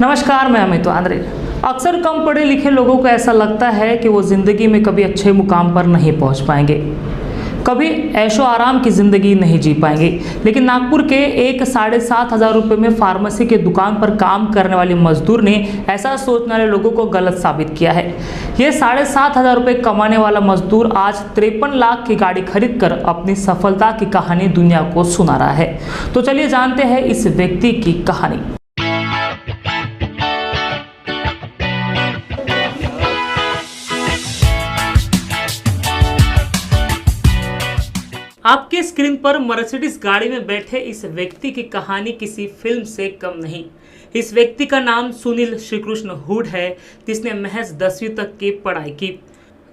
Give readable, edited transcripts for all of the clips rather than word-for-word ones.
नमस्कार, मैं अमित वांद्रे। अक्सर कम पढ़े लिखे लोगों को ऐसा लगता है कि वो ज़िंदगी में कभी अच्छे मुकाम पर नहीं पहुंच पाएंगे, कभी ऐशो आराम की ज़िंदगी नहीं जी पाएंगे। लेकिन नागपुर के एक 7,500 रुपये में फार्मेसी के दुकान पर काम करने वाले मजदूर ने ऐसा सोचने वाले लोगों को गलत साबित किया है। ये 7,500 रुपये कमाने वाला मजदूर आज 53 लाख की गाड़ी खरीद कर अपनी सफलता की कहानी दुनिया को सुना रहा है। तो चलिए जानते हैं इस व्यक्ति की कहानी। आपके स्क्रीन पर मर्सिडीज गाड़ी में बैठे इस व्यक्ति की कहानी किसी फिल्म से कम नहीं। इस व्यक्ति का नाम सुनील श्रीकृष्ण हुड है, जिसने महज 10वीं तक की पढ़ाई की।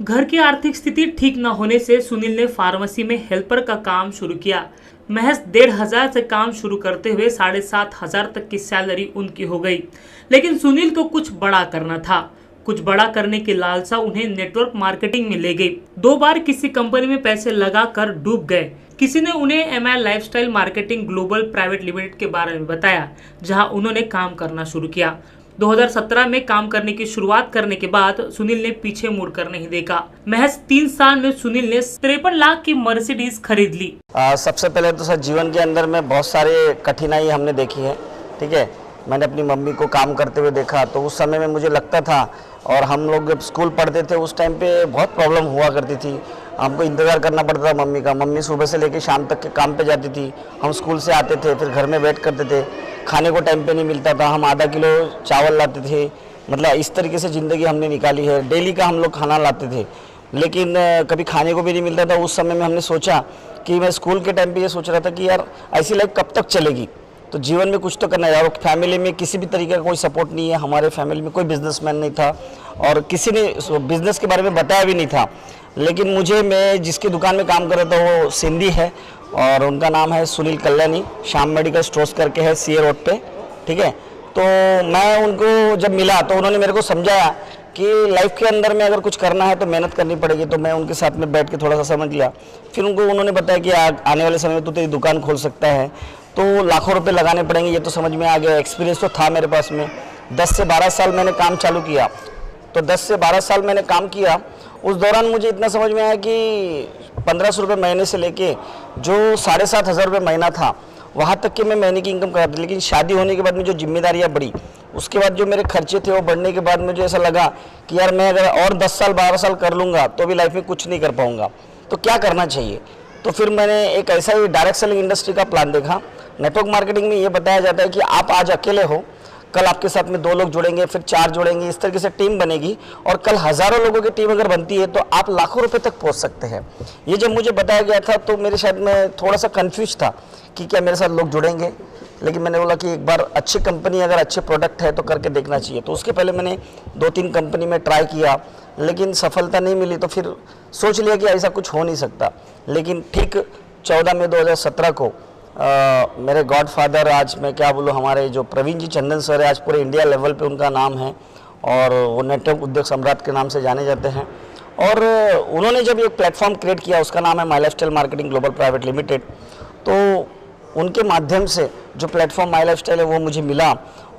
घर की आर्थिक स्थिति ठीक न होने से सुनील ने फार्मेसी में हेल्पर का काम शुरू किया। महज 1,500 से काम शुरू करते हुए 7,500 तक की सैलरी उनकी हो गई। लेकिन सुनील को कुछ बड़ा करना था। कुछ बड़ा करने की लालसा उन्हें नेटवर्क मार्केटिंग में ले गई। 2 बार किसी कंपनी में पैसे लगाकर डूब गए। किसी ने उन्हें MI lifestyle marketing global private limited के बारे में बताया, जहां उन्होंने काम करना शुरू किया। 2017 में काम करने की शुरुआत करने के बाद सुनील ने पीछे मुड़कर नहीं देखा। महज 3 साल में सुनील ने 53 लाख की मर्सिडीज खरीद ली। सबसे पहले तो सर, जीवन के अंदर में बहुत सारे कठिनाई हमने देखी है। ठीक है, मैंने अपनी मम्मी को काम करते हुए देखा, तो उस समय में मुझे लगता था, और हम लोग जब स्कूल पढ़ते थे उस टाइम पे बहुत प्रॉब्लम हुआ करती थी। हमको इंतज़ार करना पड़ता था मम्मी का। मम्मी सुबह से लेकर शाम तक के काम पे जाती थी, हम स्कूल से आते थे, फिर घर में वेट करते थे। खाने को टाइम पे नहीं मिलता था, हम आधा किलो चावल लाते थे। मतलब इस तरीके से ज़िंदगी हमने निकाली है। डेली का हम लोग खाना लाते थे, लेकिन कभी खाने को भी नहीं मिलता था। उस समय में हमने सोचा कि मैं स्कूल के टाइम पर ये सोच रहा था कि यार ऐसी लाइफ कब तक चलेगी, तो जीवन में कुछ तो करना है। और फैमिली में किसी भी तरीके का कोई सपोर्ट नहीं है। हमारे फैमिली में कोई बिजनेसमैन नहीं था और किसी ने बिज़नेस के बारे में बताया भी नहीं था। लेकिन मैं जिसकी दुकान में काम कर रहा था वो सिंधी है, और उनका नाम है सुनील कल्याणी। श्याम मेडिकल स्टोर्स करके है, CA रोड पे। ठीक है, तो मैं उनको जब मिला तो उन्होंने मेरे को समझाया कि लाइफ के अंदर में अगर कुछ करना है तो मेहनत करनी पड़ेगी। तो मैं उनके साथ में बैठ के थोड़ा सा समझ लिया। फिर उन्होंने बताया कि आने वाले समय में तो तेरी दुकान खोल सकता है, तो लाखों रुपए लगाने पड़ेंगे। ये तो समझ में आ गया। एक्सपीरियंस तो था मेरे पास में। 10 से 12 साल मैंने काम चालू किया। तो 10 से 12 साल मैंने काम किया। उस दौरान मुझे इतना समझ में आया कि 1,500 रुपये महीने से लेके जो 7,500 रुपये महीना था, वहाँ तक कि मैं महीने की इनकम कराता। लेकिन शादी होने के बाद में जो जिम्मेदारियाँ बढ़ी, उसके बाद जो मेरे खर्चे थे वो बढ़ने के बाद मुझे ऐसा लगा कि यार मैं अगर और 10 साल 12 साल कर लूँगा तो भी लाइफ में कुछ नहीं कर पाऊँगा, तो क्या करना चाहिए। तो फिर मैंने एक ऐसा ही डायरेक्ट सेलिंग इंडस्ट्री का प्लान देखा। नेटवर्क मार्केटिंग में ये बताया जाता है कि आप आज अकेले हो, कल आपके साथ में 2 लोग जुड़ेंगे, फिर 4 जुड़ेंगे, इस तरीके से टीम बनेगी, और कल हज़ारों लोगों की टीम अगर बनती है तो आप लाखों रुपए तक पहुंच सकते हैं। ये जब मुझे बताया गया था तो मेरे शायद मैं थोड़ा सा कंफ्यूज था कि क्या मेरे साथ लोग जुड़ेंगे। लेकिन मैंने बोला कि एक बार अच्छी कंपनी, अगर अच्छे प्रोडक्ट है तो करके देखना चाहिए। तो उसके पहले मैंने 2-3 कंपनी में ट्राई किया, लेकिन सफलता नहीं मिली। तो फिर सोच लिया कि ऐसा कुछ हो नहीं सकता। लेकिन ठीक 14 मई 2017 को मेरे गॉडफादर, आज मैं क्या बोलूँ, हमारे जो प्रवीण जी चंदन सर है, आज पूरे इंडिया लेवल पे उनका नाम है, और वो नेटवर्क उद्योग सम्राट के नाम से जाने जाते हैं। और उन्होंने जब एक प्लेटफॉर्म क्रिएट किया, उसका नाम है my lifestyle marketing global private limited. तो उनके माध्यम से जो प्लेटफॉर्म माई लाइफस्टाइल है वो मुझे मिला,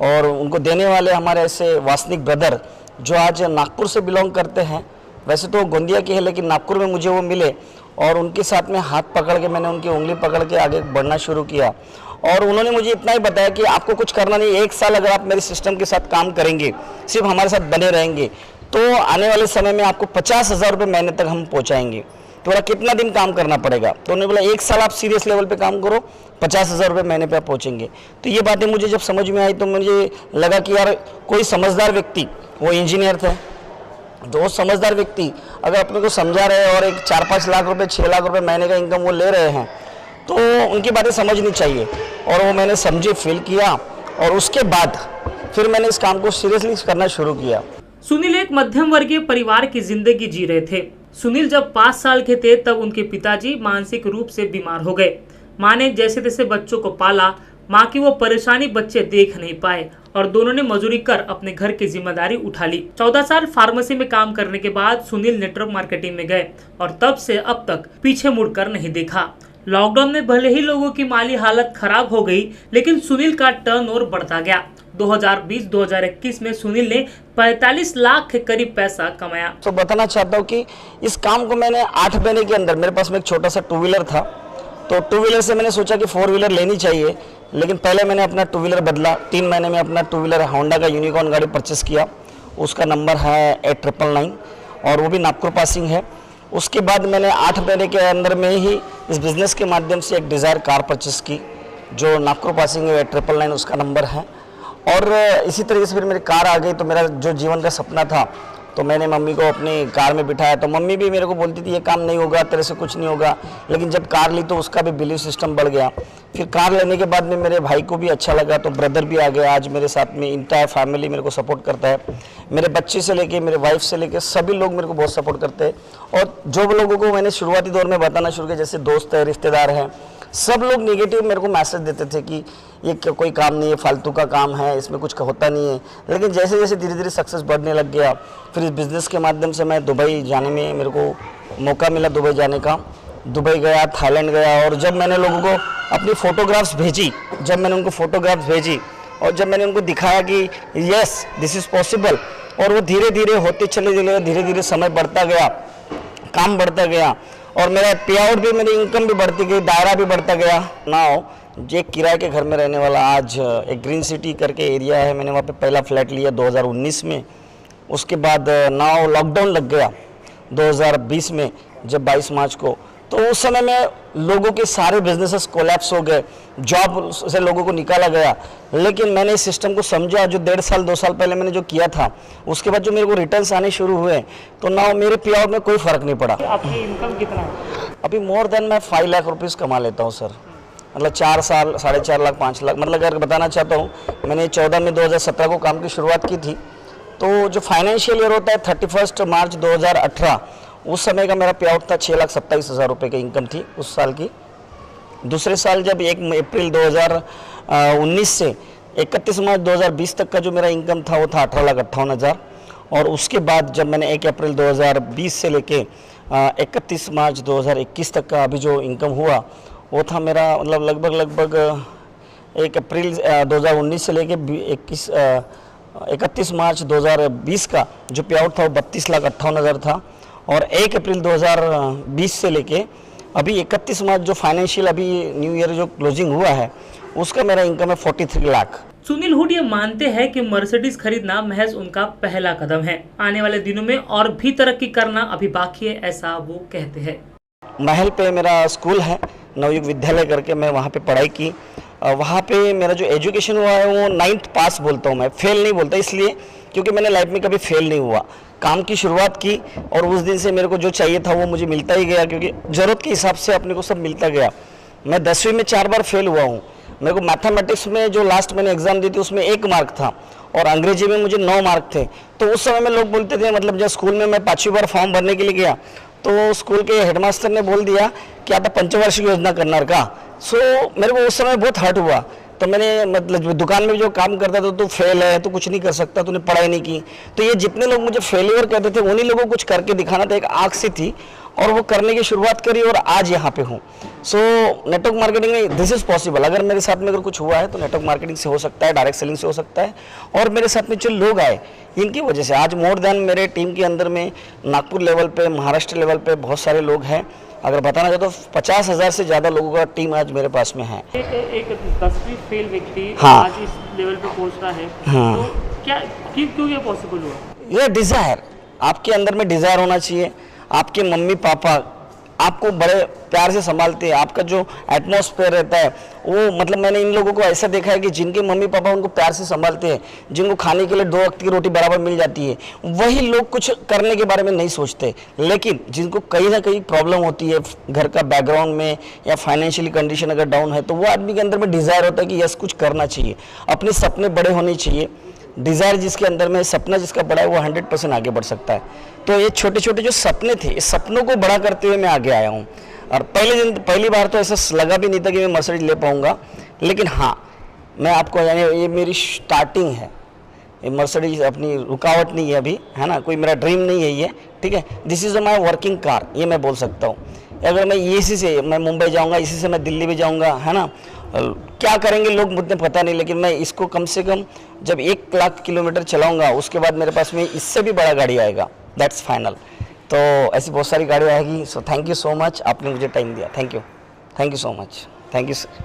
और उनको देने वाले हमारे ऐसे वासनिक ब्रदर जो आज नागपुर से बिलोंग करते हैं, वैसे तो गोंदिया के है लेकिन नागपुर में मुझे वो मिले, और उनके साथ में हाथ पकड़ के मैंने उनकी उंगली पकड़ के आगे बढ़ना शुरू किया। और उन्होंने मुझे इतना ही बताया कि आपको कुछ करना नहीं, 1 साल अगर आप मेरे सिस्टम के साथ काम करेंगे, सिर्फ हमारे साथ बने रहेंगे, तो आने वाले समय में आपको 50,000 रुपये महीने तक हम पहुँचाएंगे। तो बोला कितना दिन काम करना पड़ेगा, तो उन्होंने बोला 1 साल आप सीरियस लेवल पे काम करो, 50,000 रुपये महीने पे आप पहुँचेंगे। तो ये बातें मुझे जब समझ में आई तो मुझे लगा कि यार कोई समझदार व्यक्ति, वो इंजीनियर थे, जो समझदार व्यक्ति अगर अपने को समझा रहे हैं और एक 4-5 लाख रुपए 6 लाख रुपए महीने का इनकम वो ले रहे हैं, तो उनकी बातें समझनी चाहिए। और वो मैंने समझे, फील किया, और उसके बाद फिर मैंने इस काम को सीरियसली करना शुरू किया। सुनील एक मध्यम वर्गीय परिवार की जिंदगी जी रहे थे। सुनील जब 5 साल के थे तब उनके पिताजी मानसिक रूप से बीमार हो गए। माँ ने जैसे तैसे बच्चों को पाला। माँ की वो परेशानी बच्चे देख नहीं पाए और दोनों ने मजदूरी कर अपने घर की जिम्मेदारी उठा ली। 14 साल फार्मेसी में काम करने के बाद सुनील नेटवर्क मार्केटिंग में गए और तब से अब तक पीछे मुड़कर नहीं देखा। लॉकडाउन में भले ही लोगों की माली हालत खराब हो गई, लेकिन सुनील का टर्नओवर बढ़ता गया 2020-2021 में सुनील ने 45 लाख के करीब पैसा कमाया। तो बताना चाहता हूँ कि इस काम को मैंने 8 महीने के अंदर, मेरे पास में एक छोटा सा 2 व्हीलर था, तो 2 व्हीलर से मैंने सोचा कि 4 व्हीलर लेनी चाहिए, लेकिन पहले मैंने अपना 2 व्हीलर बदला। 3 महीने में अपना 2 व्हीलर होंडा का यूनिकॉर्न गाड़ी परचेस किया, उसका नंबर है 8999 और वो भी नागपुर पासिंग है। उसके बाद मैंने 8 महीने के अंदर में ही इस बिज़नेस के माध्यम से एक डिज़ायर कार परचेस की जो नागपुर पासिंग है, 8999 उसका नंबर है। और इसी तरीके से फिर मेरी कार आ गई। तो मेरा जो जीवन का सपना था, तो मैंने मम्मी को अपनी कार में बिठाया, तो मम्मी भी मेरे को बोलती थी ये काम नहीं होगा, तेरे से कुछ नहीं होगा। लेकिन जब कार ली तो उसका भी बिलीव सिस्टम बढ़ गया। फिर कार लेने के बाद में मेरे भाई को भी अच्छा लगा, तो ब्रदर भी आ गया आज मेरे साथ में। इंटायर फैमिली मेरे को सपोर्ट करता है, मेरे बच्चे से लेके, मेरे वाइफ से लेके सभी लोग मेरे को बहुत सपोर्ट करते हैं। और जो लोगों को मैंने शुरुआती दौर में बताना शुरू किया, जैसे दोस्त है, रिश्तेदार हैं, सब लोग नेगेटिव मेरे को मैसेज देते थे कि ये कोई काम नहीं है, फालतू का काम है, इसमें कुछ होता नहीं है। लेकिन जैसे जैसे धीरे धीरे सक्सेस बढ़ने लग गया, फिर इस बिज़नेस के माध्यम से मैं दुबई जाने में मेरे को मौका मिला, दुबई जाने का। दुबई गया, थाईलैंड गया, और जब मैंने लोगों को अपनी फ़ोटोग्राफ्स भेजी, जब मैंने उनको फ़ोटोग्राफ्स भेजी और जब मैंने उनको दिखाया कि यस दिस इज़ पॉसिबल, और वो धीरे धीरे होते चले गए, धीरे धीरे समय बढ़ता गया, काम बढ़ता गया, और मेरा पे आउट भी, मेरी इनकम भी बढ़ती गई, दायरा भी बढ़ता गया। नाउ जो किराए के घर में रहने वाला, आज एक ग्रीन सिटी करके एरिया है, मैंने वहाँ पे पहला फ्लैट लिया 2019 में। उसके बाद नाउ लॉकडाउन लग गया 2020 में, जब 22 मार्च को, तो उस समय में लोगों के सारे बिजनेसेस कोलैप्स हो गए, जॉब से लोगों को निकाला गया। लेकिन मैंने इस सिस्टम को समझा, जो 1.5 साल 2 साल पहले मैंने जो किया था, उसके बाद जो मेरे को रिटर्न्स आने शुरू हुए, तो ना मेरे पे आउट में कोई फ़र्क नहीं पड़ा। आपकी इनकम कितना है? अभी मोर देन मैं 5 लाख रुपीज़ कमा लेता हूँ सर। मतलब 4 साल, 4.5 लाख, 5 लाख, मतलब अगर बताना चाहता हूँ, मैंने 14 में 2017 को काम की शुरुआत की थी। तो जो फाइनेंशियल ईयर होता है 31 मार्च 2018, उस समय का मेरा पे आउट था 6,27,000 रुपये की इनकम थी उस साल की। दूसरे साल जब 1 अप्रैल 2019 से 31 मार्च 2020 तक का जो मेरा इनकम था, वो था 18,58,000। और उसके बाद जब मैंने 1 अप्रैल 2020 से लेके 31 मार्च 2021 तक का अभी जो इनकम हुआ, वो था मेरा मतलब लगभग 1 अप्रैल 2019 से लेके 31 मार्च 2020 का जो पे आउट था वो 32,58,000 था। और 1 अप्रैल 2020 से लेके अभी 31 मार्च जो फाइनेंशियल अभी न्यू ईयर जो क्लोजिंग हुआ है, उसका मेरा इनकम है 43 लाख। सुनील हुड ये मानते हैं कि मर्सिडीज खरीदना महज उनका पहला कदम है, आने वाले दिनों में और भी तरक्की करना अभी बाकी है, ऐसा वो कहते हैं। महल पे मेरा स्कूल है, नवयुग विद्यालय करके, मैं वहाँ पे पढ़ाई की। वहाँ पे मेरा जो एजुकेशन हुआ है वो 9th पास बोलता हूँ मैं, फेल नहीं बोलता, इसलिए क्योंकि मैंने लाइफ में कभी फेल नहीं हुआ। काम की शुरुआत की और उस दिन से मेरे को जो चाहिए था वो मुझे मिलता ही गया, क्योंकि ज़रूरत के हिसाब से अपने को सब मिलता गया। मैं 10वीं में 4 बार फेल हुआ हूँ। मेरे को मैथमेटिक्स में जो लास्ट मैंने एग्ज़ाम दी थी उसमें 1 मार्क था, और अंग्रेजी में मुझे 9 मार्क थे। तो उस समय में लोग बोलते थे, मतलब जब स्कूल में मैं 5वीं बार फॉर्म भरने के लिए गया, तो स्कूल के हेडमास्टर ने बोल दिया कि आता पंचवार्षिक योजना करना का। सो मेरे को उस समय बहुत हर्ट हुआ। तो मैंने मतलब दुकान में जो काम करता था, तो फेल है, तो कुछ नहीं कर सकता, तूने पढ़ाई नहीं की। तो ये जितने लोग मुझे फेलियर कहते थे, उन्हीं लोगों को कुछ करके दिखाना था, एक आग सी थी, और वो करने की शुरुआत करी और आज यहाँ पे हूँ। सो नेटवर्क मार्केटिंग में दिस इज़ पॉसिबल। अगर मेरे साथ में अगर कुछ हुआ है तो नेटवर्क मार्केटिंग से हो सकता है, डायरेक्ट सेलिंग से हो सकता है, और मेरे साथ में जो लोग आए इनकी वजह से आज मोर देन मेरे टीम के अंदर में नागपुर लेवल पे, महाराष्ट्र लेवल पे बहुत सारे लोग हैं। अगर बताना चाहे तो 50,000 से ज़्यादा लोगों का टीम आज मेरे पास में है। एक 10वीं फेल व्यक्ति हाँ, आज इस लेवल पे पहुंच रहा है, हाँ, तो क्या क्यों ये पॉसिबल हुआ? ये डिज़ायर, आपके अंदर में डिज़ायर होना चाहिए। आपके मम्मी पापा आपको बड़े प्यार से संभालते हैं, आपका जो एटमॉस्फेयर रहता है वो, मतलब मैंने इन लोगों को ऐसा देखा है कि जिनके मम्मी पापा उनको प्यार से संभालते हैं, जिनको खाने के लिए 2 वक्त की रोटी बराबर मिल जाती है, वही लोग कुछ करने के बारे में नहीं सोचते। लेकिन जिनको कहीं ना कहीं प्रॉब्लम होती है घर का बैकग्राउंड में, या फाइनेंशियली कंडीशन अगर डाउन है, तो वो आदमी के अंदर में डिज़ायर होता है कि यस कुछ करना चाहिए, अपने सपने बड़े होने चाहिए। डिज़ायर जिसके अंदर में, सपना जिसका बड़ा है, वो 100% आगे बढ़ सकता है। तो ये छोटे छोटे जो सपने थे, इस सपनों को बड़ा करते हुए मैं आगे आया हूँ। और पहली बार तो ऐसा लगा भी नहीं था कि मैं मर्सिडीज ले पाऊँगा, लेकिन हाँ, मैं आपको यानी ये मेरी स्टार्टिंग है। ये मर्सिडीज अपनी रुकावट नहीं है अभी, है ना, कोई मेरा ड्रीम नहीं है ये, ठीक है। This is my working car, ये मैं बोल सकता हूँ। अगर मैं इसी से मैं मुंबई जाऊँगा, इसी से मैं दिल्ली भी जाऊँगा, है ना, क्या करेंगे लोग मुझे पता नहीं, लेकिन मैं इसको कम से कम जब 1 लाख किलोमीटर चलाऊंगा उसके बाद मेरे पास में इससे भी बड़ा गाड़ी आएगा, दैट्स फाइनल। तो ऐसी बहुत सारी गाड़ी आएगी। So thank you so much, आपने मुझे टाइम दिया। Thank you so much, thank you sir.